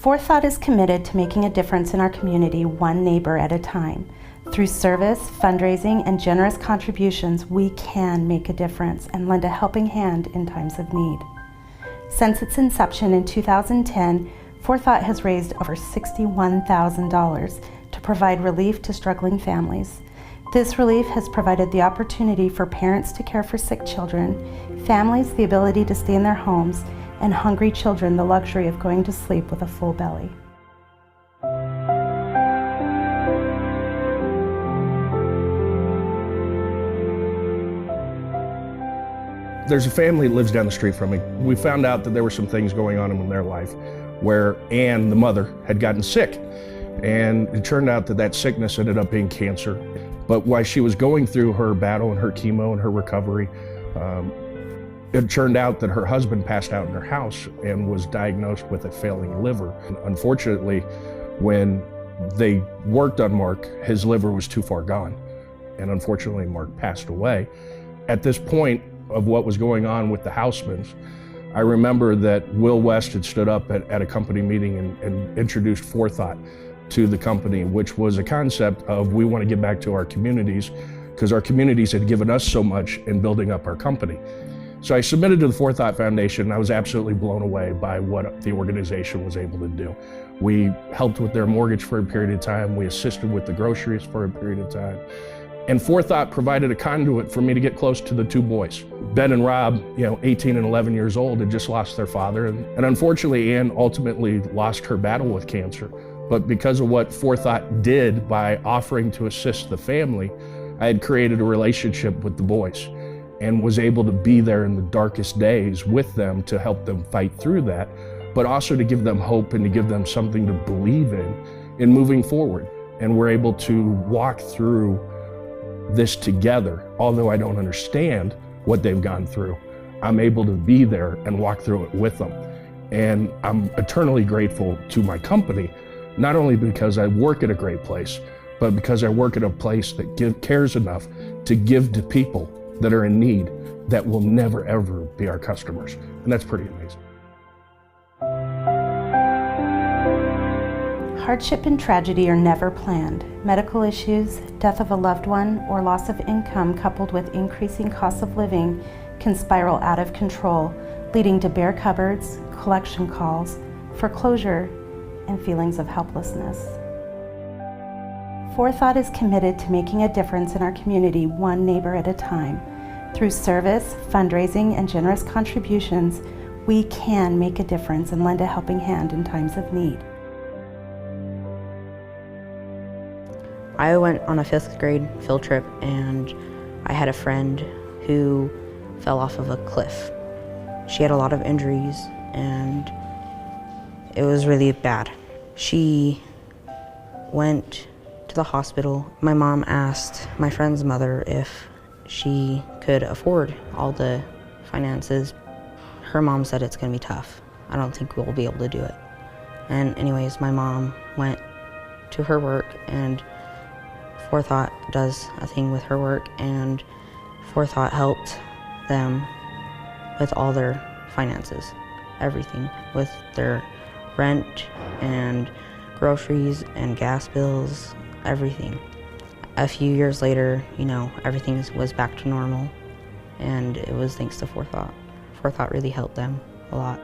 4Thought is committed to making a difference in our community one neighbor at a time. Through service, fundraising, and generous contributions, we can make a difference and lend a helping hand in times of need. Since its inception in 2010, 4Thought has raised over $61,000 to provide relief to struggling families. This relief has provided the opportunity for parents to care for sick children, families the ability to stay in their homes, and hungry children the luxury of going to sleep with a full belly. There's a family that lives down the street from me. We found out that there were some things going on in their life where Ann, the mother, had gotten sick. And it turned out that that sickness ended up being cancer. But while she was going through her battle and her chemo and her recovery, it turned out that her husband passed out in her house and was diagnosed with a failing liver. And unfortunately, when they worked on Mark, his liver was too far gone. And unfortunately, Mark passed away. At this point of what was going on with the Housemans, I remember that Will West had stood up at a company meeting and introduced 4Thought to the company, which was a concept of we want to give back to our communities because our communities had given us so much in building up our company. So I submitted to the 4Thought Foundation, and I was absolutely blown away by what the organization was able to do. We helped with their mortgage for a period of time. We assisted with the groceries for a period of time. And 4Thought provided a conduit for me to get close to the two boys. Ben and Rob, 18 and 11 years old, had just lost their father. And unfortunately, Ann ultimately lost her battle with cancer. But because of what 4Thought did by offering to assist the family, I had created a relationship with the boys and was able to be there in the darkest days with them to help them fight through that, but also to give them hope and to give them something to believe in moving forward. And we're able to walk through this together. Although I don't understand what they've gone through, I'm able to be there and walk through it with them. And I'm eternally grateful to my company, not only because I work at a great place, but because I work at a place that cares enough to give to people that are in need that will never ever be our customers. And that's pretty amazing. Hardship and tragedy are never planned. Medical issues, death of a loved one, or loss of income coupled with increasing costs of living can spiral out of control, leading to bare cupboards, collection calls, foreclosure, and feelings of helplessness. 4Thought is committed to making a difference in our community one neighbor at a time. Through service, fundraising, and generous contributions, we can make a difference and lend a helping hand in times of need. I went on a 5th grade field trip and I had a friend who fell off of a cliff. She had a lot of injuries and it was really bad. She went to the hospital. My mom asked my friend's mother if she could afford all the finances. Her mom said it's gonna be tough. I don't think we'll be able to do it. And anyways, my mom went to her work and 4Thought does a thing with her work, and 4Thought helped them with all their finances, everything, with their rent and groceries and gas bills, everything. A few years later, everything was back to normal, and it was thanks to 4Thought. 4Thought really helped them a lot.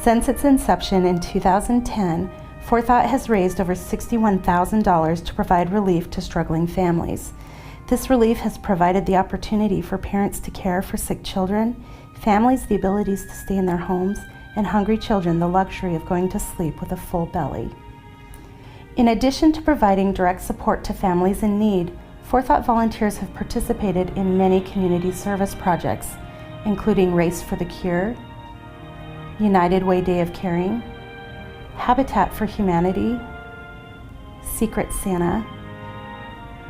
Since its inception in 2010, 4Thought has raised over $61,000 to provide relief to struggling families. This relief has provided the opportunity for parents to care for sick children, families the abilities to stay in their homes, and hungry children the luxury of going to sleep with a full belly. In addition to providing direct support to families in need, 4Thought volunteers have participated in many community service projects, including Race for the Cure, United Way Day of Caring, Habitat for Humanity, Secret Santa,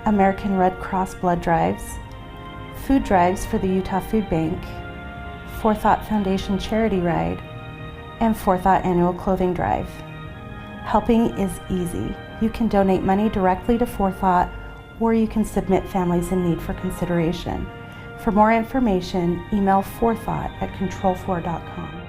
American Red Cross blood drives, food drives for the Utah Food Bank, 4Thought Foundation charity ride, and 4Thought annual clothing drive. Helping is easy. You can donate money directly to 4Thought, or you can submit families in need for consideration. For more information, email 4Thought at control4.com.